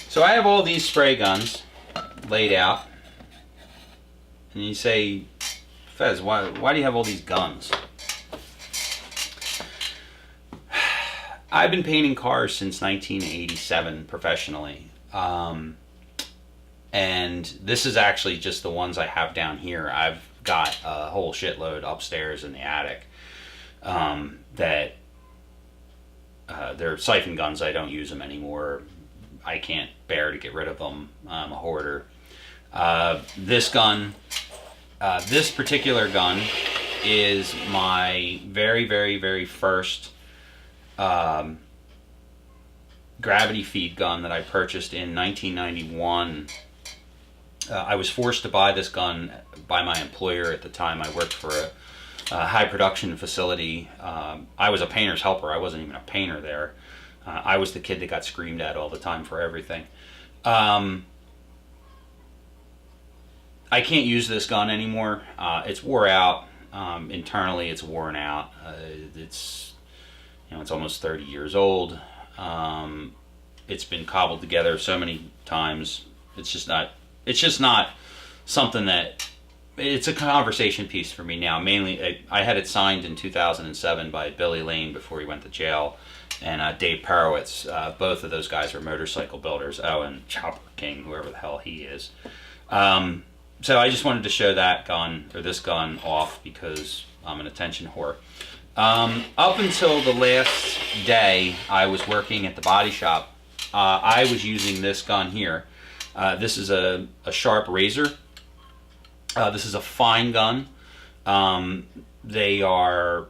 So I have all these spray guns laid out, and you say, Fez, why do you have all these guns? I've been painting cars since 1987 professionally, and this is actually just the ones I have down here. I've got a whole shitload upstairs in the attic that they're siphon guns. I don't use them anymore. I can't bear to get rid of them. I'm a hoarder. This gun, this particular gun is my very, very, very first gravity feed gun that I purchased in 1991. I was forced to buy this gun by my employer at the time. I worked for a high production facility. I was a painter's helper. I wasn't even a painter there. I was the kid that got screamed at all the time for everything. I can't use this gun anymore. It's wore out. Internally, it's worn out. It's almost 30 years old. It's been cobbled together so many times. It's just not something that. It's a conversation piece for me now. Mainly, I had it signed in 2007 by Billy Lane before he went to jail, and Dave Perowitz. Both of those guys are motorcycle builders. Oh, and Chopper King, whoever the hell he is. So I just wanted to show that gun, or this gun, off because I'm an attention whore. Up until the last day I was working at the body shop, I was using this gun here. This is a sharp razor. This is a fine gun. They are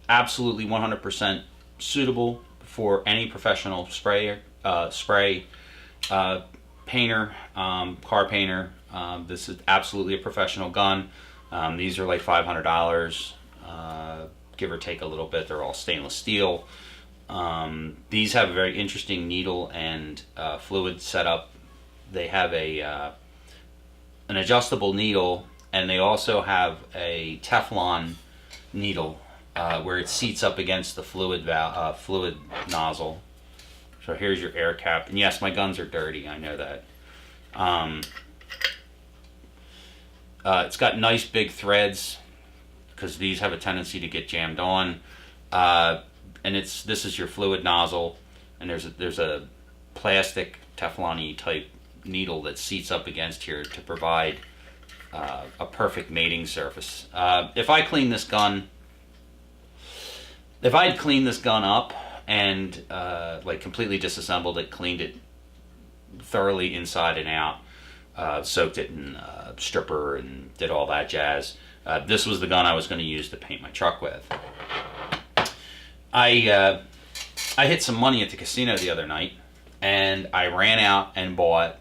absolutely 100% suitable for any professional sprayer, painter, car painter. This is absolutely a professional gun. These are like $500, give or take a little bit. They're all stainless steel. These have a very interesting needle and fluid setup. They have an adjustable needle, and they also have a Teflon needle where it seats up against the fluid nozzle. So here's your air cap, and yes, my guns are dirty. I know that. It's got nice big threads because these have a tendency to get jammed on. And this is your fluid nozzle, and there's a plastic Teflon-y type needle that seats up against here to provide a perfect mating surface. If I had cleaned this gun up and like completely disassembled it, cleaned it thoroughly inside and out, soaked it in stripper and did all that jazz, this was the gun I was going to use to paint my truck with. I hit some money at the casino the other night, and I ran out and bought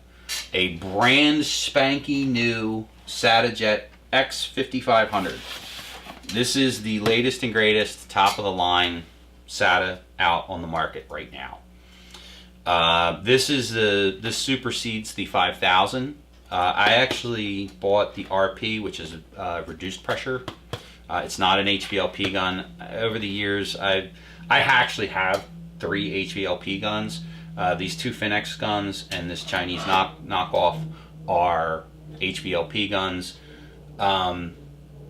a brand spanky new SATA X5500. This is the latest and greatest, top of the line SATA out on the market right now. This supersedes the 5000. I actually bought the RP, which is reduced pressure. It's not an HVLP gun. Over the years, I actually have 3 HVLP guns. These 2 Finex guns and this Chinese knockoff are HVLP guns.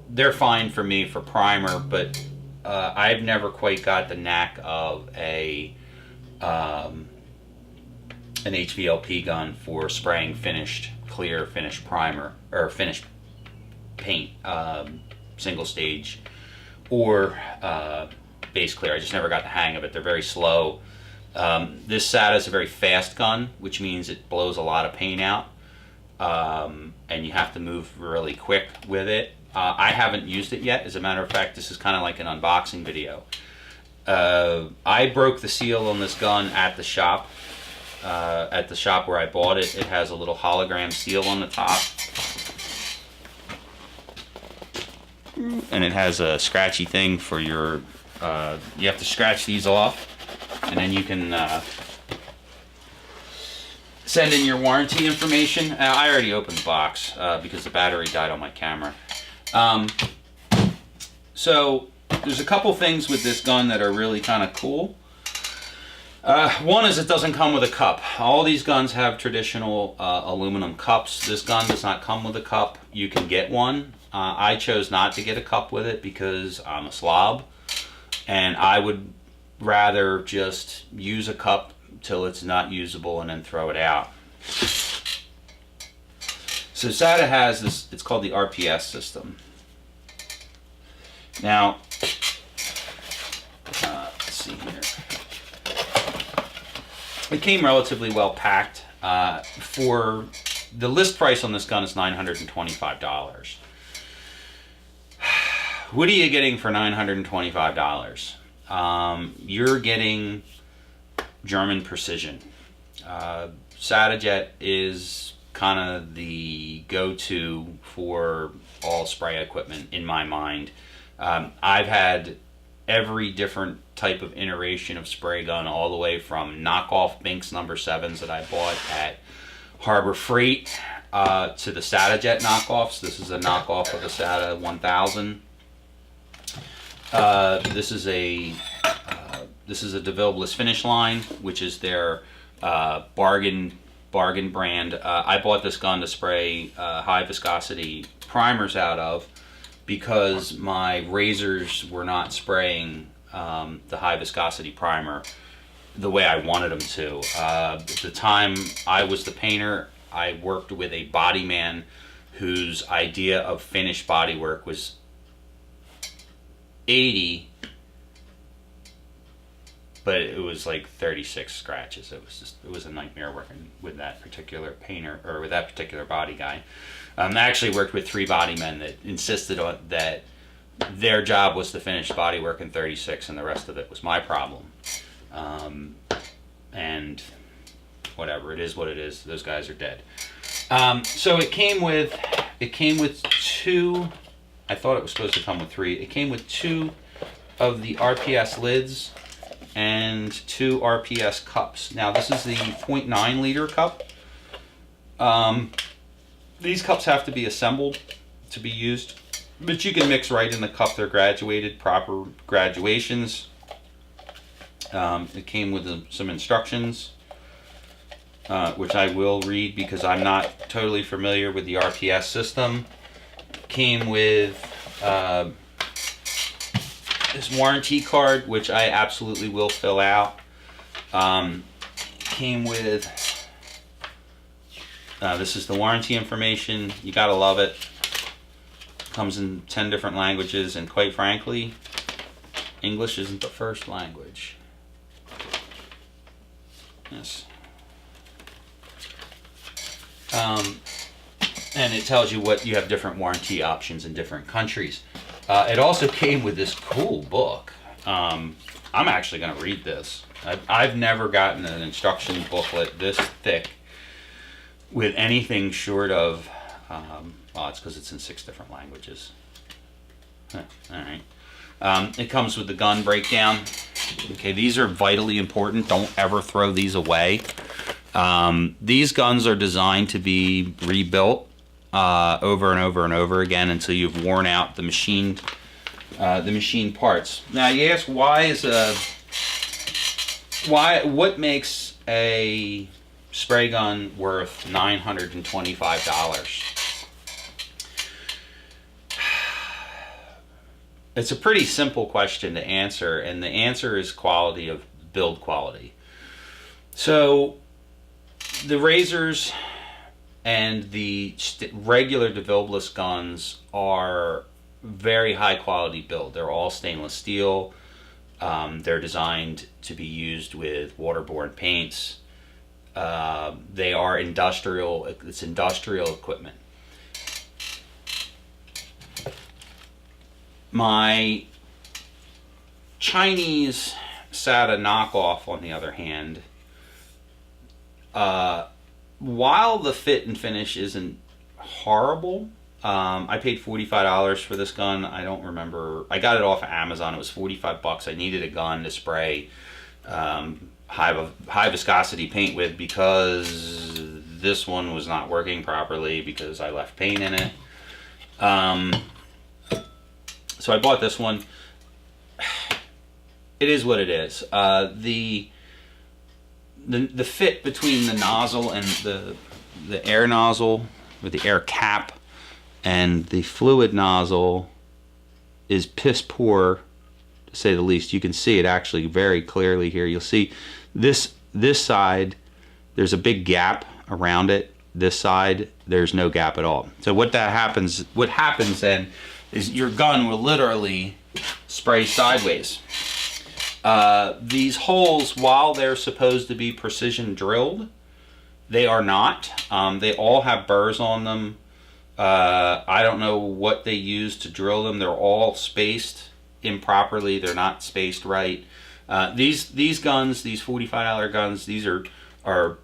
They're fine for me for primer, but I've never quite got the knack of an HVLP gun for spraying clear finished primer or finished paint, single stage or base clear. I just never got the hang of it. They're very slow. This SATA is a very fast gun, which means it blows a lot of paint out, and you have to move really quick with it. I haven't used it yet. As a matter of fact, this is kind of like an unboxing video. I broke the seal on this gun at the shop. At the shop where I bought it, it has a little hologram seal on the top. And it has a scratchy thing for your, you have to scratch these off, and then you can send in your warranty information. I already opened the box because the battery died on my camera. So there's a couple things with this gun that are really kind of cool. One is it doesn't come with a cup. All these guns have traditional aluminum cups. This gun does not come with a cup. You can get one. I chose not to get a cup with it because I'm a slob, and I would rather just use a cup till it's not usable and then throw it out. So SATA has this, it's called the RPS system. Now, let's see here. It came relatively well packed. For the list price on this gun is $925. What are you getting for $925? You're getting German precision. SATA is kind of the go-to for all spray equipment in my mind. I've had every different type of iteration of spray gun, all the way from knockoff Binks number 7s that I bought at Harbor Freight to the SATA knockoffs. This is a knockoff of the SATA 1000. This is a developerless finish line, which is their bargain brand. I bought this gun to spray high viscosity primers out of because my razors were not spraying the high viscosity primer the way I wanted them to. At the time I was the painter, I worked with a body man whose idea of finished body work was 80, but it was like 36 scratches. It was a nightmare working with that particular painter, or with that particular body guy. I actually worked with 3 body men that insisted on that their job was to finish body work in 36, and the rest of it was my problem. And whatever, it is what it is. Those guys are dead. So it came with 2. I thought it was supposed to come with 3. It came with 2 of the RPS lids and 2 RPS cups. Now this is the 0.9 liter cup. These cups have to be assembled to be used, but you can mix right in the cup. They're graduated, proper graduations. It came with some instructions, which I will read because I'm not totally familiar with the RPS system. Came with this warranty card, which I absolutely will fill out. Came with this is the warranty information. You gotta love it. Comes in 10 different languages, and quite frankly, English isn't the first language. Yes. And it tells you what you have different warranty options in different countries. It also came with this cool book. I'm actually going to read this. I've never gotten an instruction booklet this thick with anything short of, well, it's because it's in 6 different languages. All right. It comes with the gun breakdown. Okay, these are vitally important. Don't ever throw these away. These guns are designed to be rebuilt over and over and over again until you've worn out the machine parts. Now you ask, what makes a spray gun worth $925? It's a pretty simple question to answer, and the answer is quality of build quality. So the razors and the regular developerless guns are very high quality build. They're all stainless steel. They're designed to be used with waterborne paints. They are industrial. It's industrial equipment. My Chinese SATA knockoff, on the other hand, while the fit and finish isn't horrible, I paid $45 for this gun. I don't remember. I got it off of Amazon. It was $45. I needed a gun to spray high viscosity paint with because this one was not working properly because I left paint in it. So I bought this one. It is what it is. The the fit between the nozzle and the air nozzle, or the air cap, and the fluid nozzle is piss poor, to say the least. You can see it actually very clearly here. You'll see this side, there's a big gap around it. This side, there's no gap at all. So what happens then is your gun will literally spray sideways. These holes, while they're supposed to be precision drilled, they are not. They all have burrs on them. I don't know what they use to drill them. They're all spaced improperly. They're not spaced right. These guns, these $45 guns, these are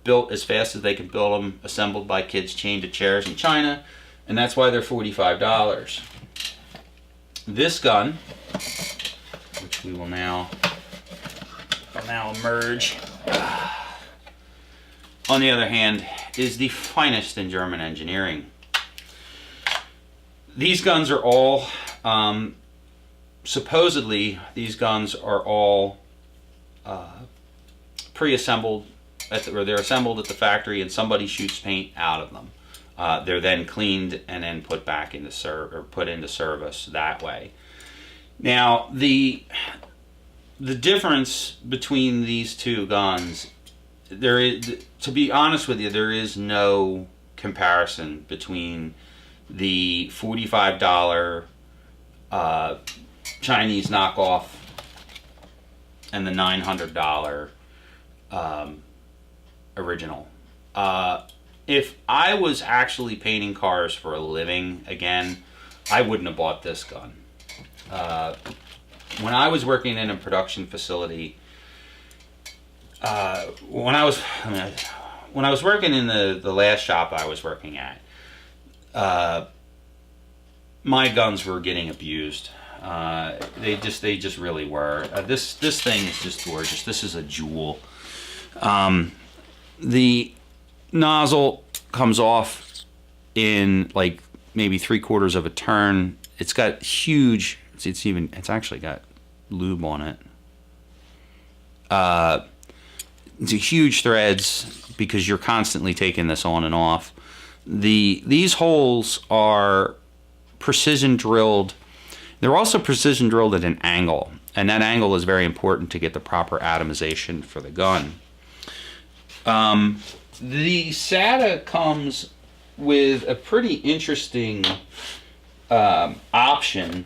built as fast as they can build them, assembled by kids chained to chairs in China, and that's why they're $45. This gun, which we will now emerge, on the other hand, is the finest in German engineering. These guns are all, supposedly, these guns are all pre-assembled, or they're assembled at the factory, and somebody shoots paint out of them. They're then cleaned and then put back into put into service that way. Now, the difference between these two guns, to be honest with you, there is no comparison between the $45 Chinese knockoff and the $900 original. If I was actually painting cars for a living again, I wouldn't have bought this gun. When I was working in a production facility, when I was working in the last shop I was working at, my guns were getting abused. They just really were. This thing is just gorgeous. This is a jewel. The nozzle comes off in like maybe 3/4 of a turn. It's got huge. It's actually got lube on it. It's a huge threads because you're constantly taking this on and off. These holes are precision drilled. They're also precision drilled at an angle, and that angle is very important to get the proper atomization for the gun. The SATA comes with a pretty interesting option.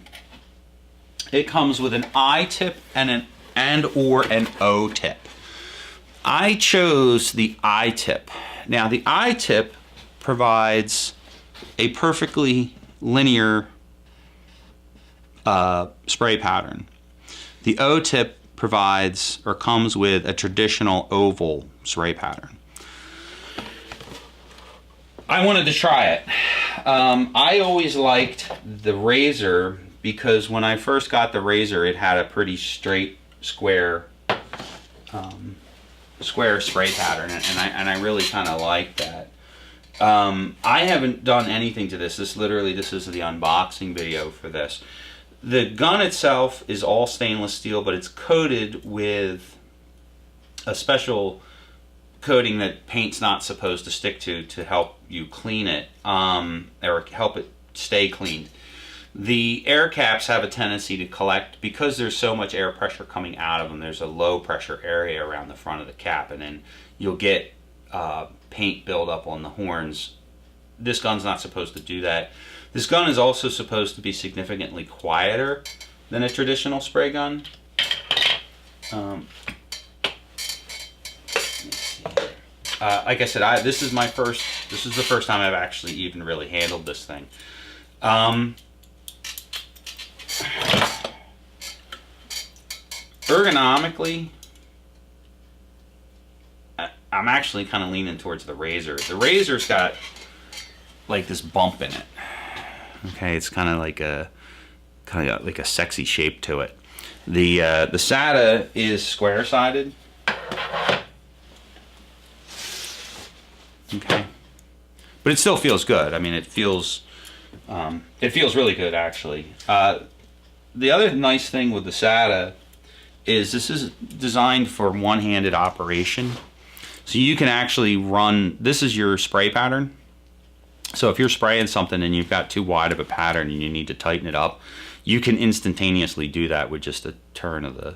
It comes with an I tip and an O tip. I chose the I tip. Now the I tip provides a perfectly linear spray pattern. The O tip provides or comes with a traditional oval spray pattern. I wanted to try it. I always liked the Razor because when I first got the Razor, it had a pretty straight, square spray pattern, and I really kind of liked that. I haven't done anything to this. This is the unboxing video for this. The gun itself is all stainless steel, but it's coated with a special coating that paint's not supposed to stick to help you clean it, or help it stay cleaned. The air caps have a tendency to collect, because there's so much air pressure coming out of them. There's a low pressure area around the front of the cap, and then you'll get paint buildup on the horns. This gun's not supposed to do that. This gun is also supposed to be significantly quieter than a traditional spray gun. Like I said, this is the first time I've actually even really handled this thing. Ergonomically, I'm actually kind of leaning towards the Razor. The Razor's got like this bump in it. Okay, it's kind of like a sexy shape to it. The SATA is square-sided. Okay, but it still feels good. I mean, it feels really good, actually. The other nice thing with the SATA is this is designed for one-handed operation. So you can actually run, this is your spray pattern. So if you're spraying something and you've got too wide of a pattern and you need to tighten it up, you can instantaneously do that with just a turn of the,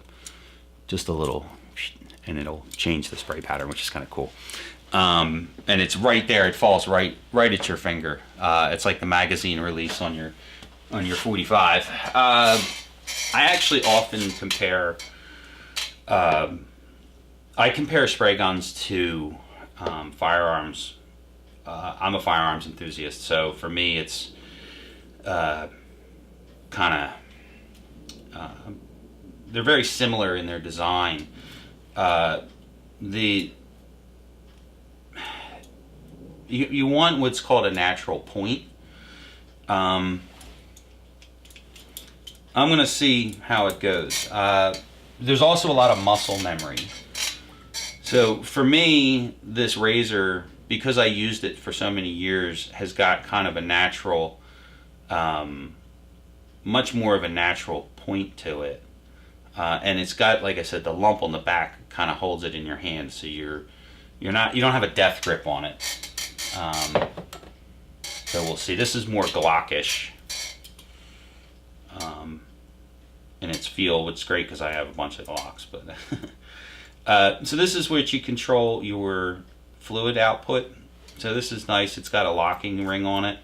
just a little, and it'll change the spray pattern, which is kind of cool. And it's right there. It falls right at your finger. It's like the magazine release on your 45. I actually often compare. I compare spray guns to firearms. I'm a firearms enthusiast, so for me, it's kind of. They're very similar in their design. You want what's called a natural point. I'm going to see how it goes. There's also a lot of muscle memory. So for me, this razor, because I used it for so many years, has got kind of a natural, much more of a natural point to it. And it's got, like I said, the lump on the back kind of holds it in your hand, so you don't have a death grip on it. So we'll see. This is more Glockish in its feel, which is great because I have a bunch of Glocks. But so this is what you control your fluid output. So this is nice. It's got a locking ring on it.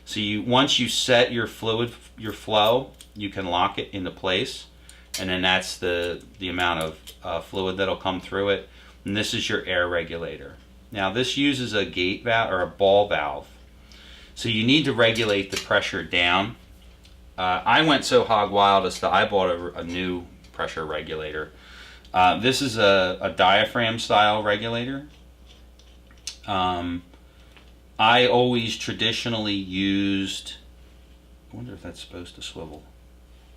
So once you set your flow, you can lock it into place, and then that's the amount of fluid that'll come through it. And this is your air regulator. Now this uses a gate valve or a ball valve, so you need to regulate the pressure down. I went so hog wild as that I bought a new pressure regulator. This is a diaphragm style regulator. I always traditionally used, I wonder if that's supposed to swivel.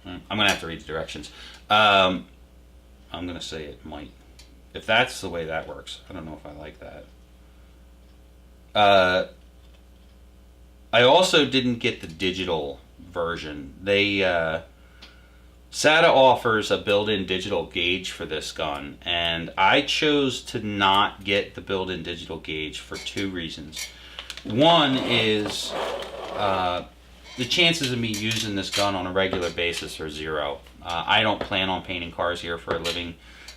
I'm going to have to read the directions. I'm going to say it might. If that's the way that works, I don't know if I like that. I also didn't get the digital version. SATA offers a built-in digital gauge for this gun, and I chose to not get the built-in digital gauge for two reasons. One is the chances of me using this gun on a regular basis are zero. I don't plan on painting cars here for a living.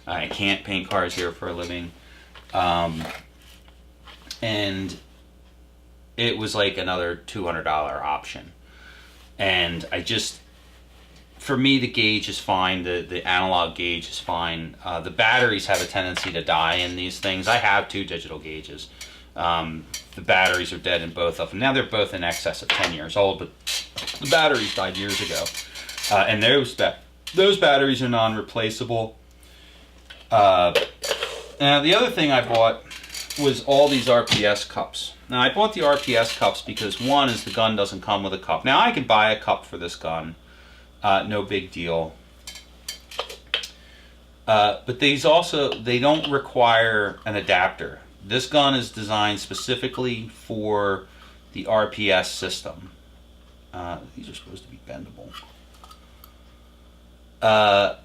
I can't paint cars here for a living. And it was like another $200 option. And for me, the gauge is fine. The analog gauge is fine. The batteries have a tendency to die in these things. I have two digital gauges. The batteries are dead in both of them. Now they're both in excess of 10 years old, but the batteries died years ago. And those batteries are non-replaceable. Now the other thing I bought was all these RPS cups. Now I bought the RPS cups because one is the gun doesn't come with a cup. Now I could buy a cup for this gun. No big deal. But these also, they don't require an adapter. This gun is designed specifically for the RPS system. These are supposed to be bendable. Yeah,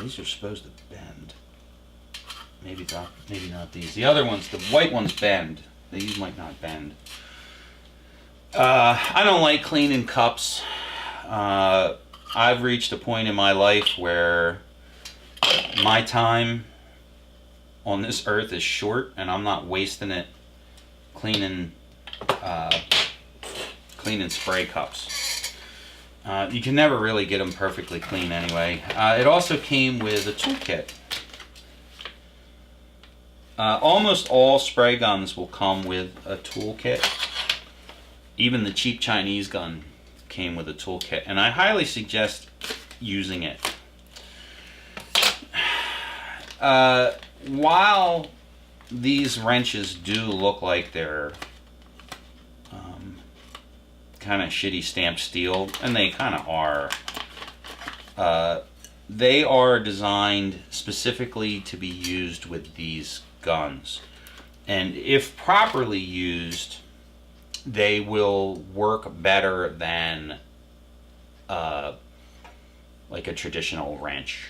these are supposed to bend. Maybe not these. The other ones, the white ones bend. These might not bend. I don't like cleaning cups. I've reached a point in my life where my time on this earth is short, and I'm not wasting it cleaning spray cups. You can never really get them perfectly clean anyway. It also came with a toolkit. Almost all spray guns will come with a toolkit. Even the cheap Chinese gun came with a toolkit, and I highly suggest using it. While these wrenches do look like they're kind of shitty stamped steel, and they kind of are, they are designed specifically to be used with these guns. And if properly used, they will work better than like a traditional wrench.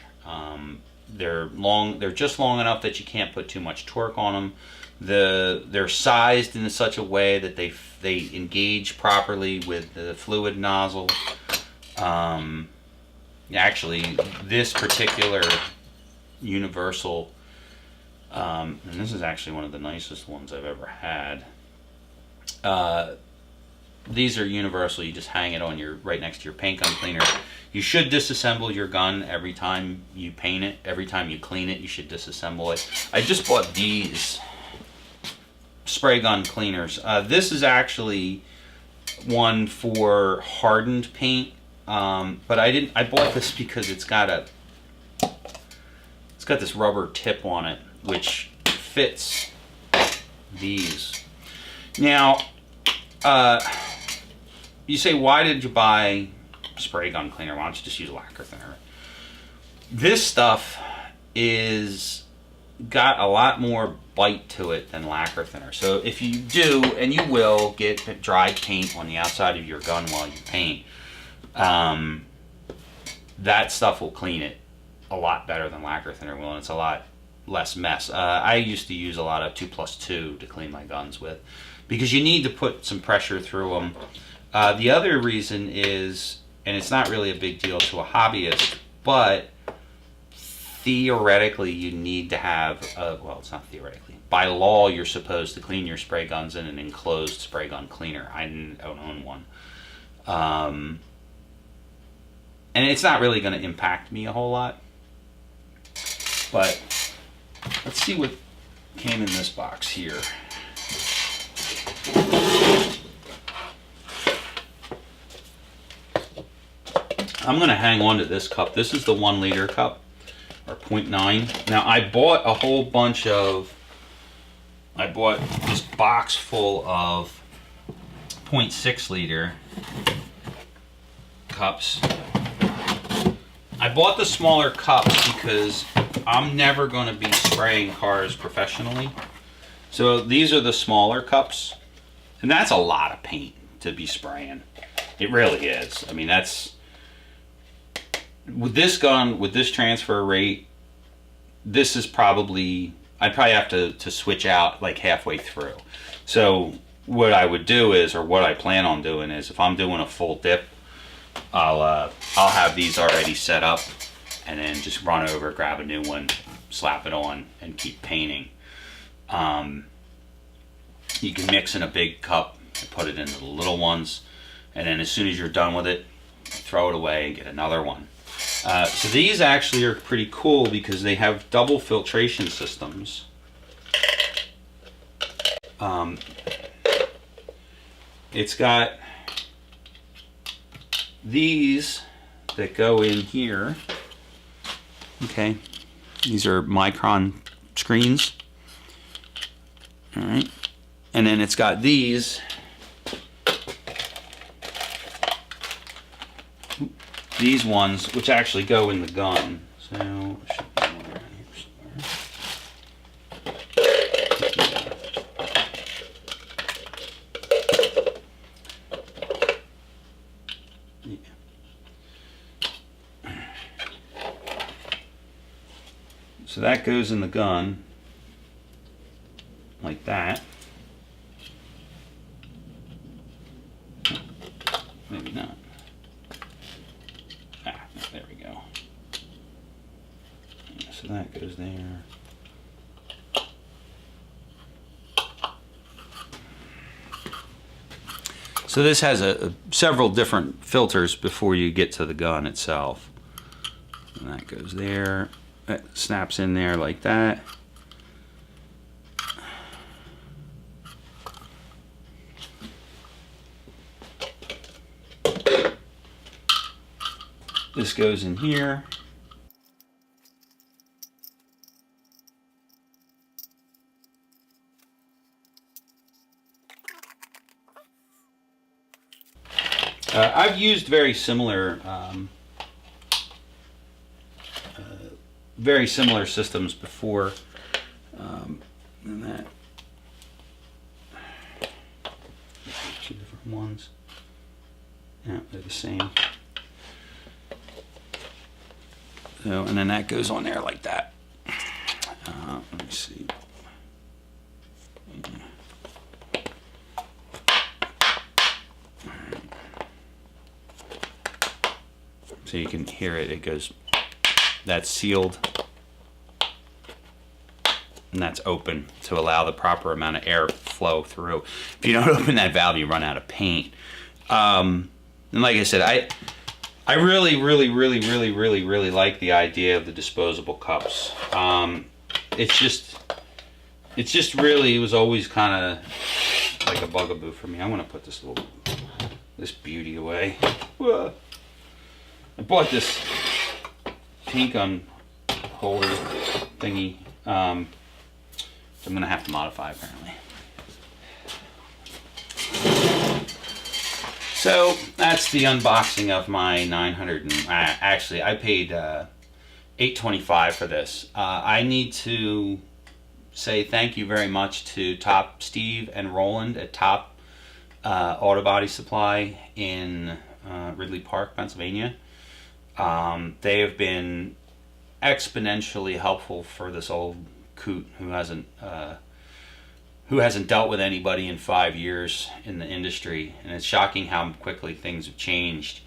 They're long. They're just long enough that you can't put too much torque on them. They're sized in such a way that they engage properly with the fluid nozzle. Actually, this particular universal, and this is actually one of the nicest ones I've ever had. These are universal. You just hang it on right next to your paint gun cleaner. You should disassemble your gun every time you paint it. Every time you clean it, you should disassemble it. I just bought these spray gun cleaners. This is actually one for hardened paint, but I bought this because it's got this rubber tip on it which fits these. Now, you say, why did you buy spray gun cleaner? Why don't you just use lacquer thinner? This stuff is got a lot more bite to it than lacquer thinner. So if you do, and you will, get dried paint on the outside of your gun while you paint, that stuff will clean it a lot better than lacquer thinner will, and it's a lot less mess. I used to use a lot of 2+2 to clean my guns with, because you need to put some pressure through them. The other reason is, and it's not really a big deal to a hobbyist, but theoretically you need to have, well, it's not theoretically, by law you're supposed to clean your spray guns in an enclosed spray gun cleaner. I don't own one. And it's not really going to impact me a whole lot. But let's see what came in this box here. I'm going to hang on to this cup. This is the 1 liter cup, or 0.9. Now, I bought a whole bunch of, I bought this box full of 0.6 liter cups. I bought the smaller cups because I'm never going to be spraying cars professionally. So these are the smaller cups, and that's a lot of paint to be spraying. It really is. I mean, that's, with this gun, with this transfer rate, this is probably, I'd probably have to switch out like halfway through. So what I would do is, or what I plan on doing is, if I'm doing a full dip, I'll have these already set up, and then just run over, grab a new one, slap it on, and keep painting. You can mix in a big cup and put it into the little ones, and then as soon as you're done with it, throw it away and get another one. So these actually are pretty cool because they have double filtration systems. It's got these that go in here. Okay, these are micron screens. All right, and then it's got these. These ones, which actually go in the gun. So, it should be one around here somewhere. Yeah. So that goes in the gun, like that. Maybe not. There we go. So that goes there. So this has several different filters before you get to the gun itself. And that goes there. That snaps in there like that. This goes in here. I've used very similar systems before, and that. Two different ones. Yeah, they're the same. So, and then that goes on there like that. Let me see. So you can hear it. It goes. That's sealed. And that's open to allow the proper amount of air flow through. If you don't open that valve, you run out of paint. And like I said, I really like the idea of the disposable cups. It was always kind of like a bugaboo for me. I'm gonna put this beauty away. I bought this paint gun holder thingy. I'm gonna have to modify apparently. So that's the unboxing of my 900. Actually, I paid $825 for this. I need to say thank you very much to Top Steve and Roland at Top Auto Body Supply in Ridley Park, Pennsylvania. They have been exponentially helpful for this old coot who hasn't dealt with anybody in 5 years in the industry, and it's shocking how quickly things have changed.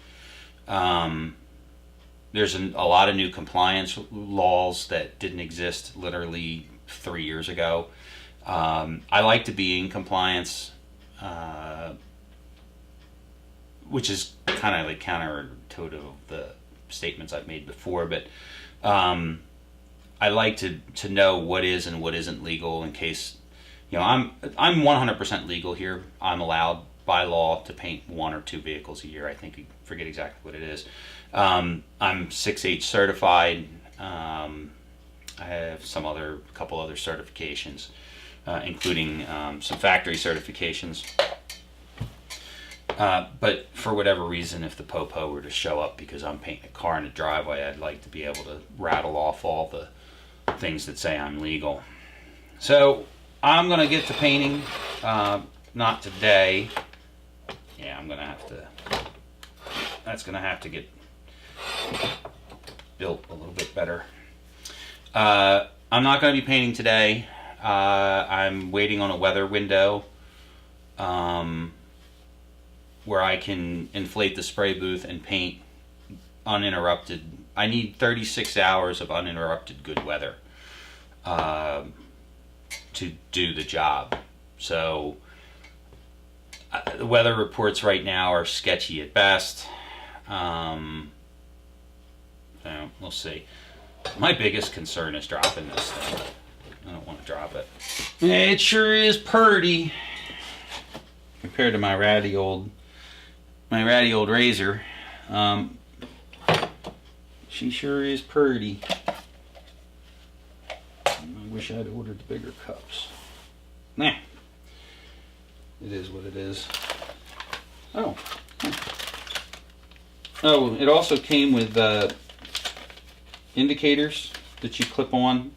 There's a lot of new compliance laws that didn't exist literally 3 years ago. I like to be in compliance, which is kind of like counterintuitive of the statements I've made before, but I like to know what is and what isn't legal in case, I'm 100% legal here. I'm allowed by law to paint 1 or 2 vehicles a year. I think I forget exactly what it is. I'm 6H certified. I have a couple other certifications, including some factory certifications. But for whatever reason, if the popo were to show up because I'm painting a car in the driveway, I'd like to be able to rattle off all the things that say I'm legal. So I'm going to get to painting, not today. Yeah, that's going to have to get built a little bit better. I'm not going to be painting today. I'm waiting on a weather window where I can inflate the spray booth and paint uninterrupted. I need 36 hours of uninterrupted good weather to do the job. So the weather reports right now are sketchy at best. So we'll see. My biggest concern is dropping this thing. I don't want to drop it. It sure is purty compared to my ratty old razor. She sure is purty. I wish I'd ordered the bigger cups. Nah, it is what it is. Oh, it also came with indicators that you clip on.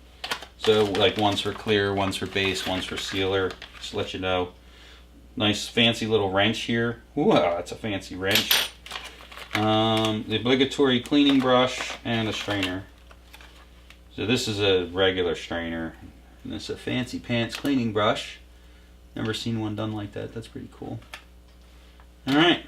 So like one's for clear, one's for base, one's for sealer. Just to let you know. Nice fancy little wrench here. Ooh, that's a fancy wrench. The obligatory cleaning brush and a strainer. So this is a regular strainer. And this is a fancy pants cleaning brush. Never seen one done like that. That's pretty cool. Alright.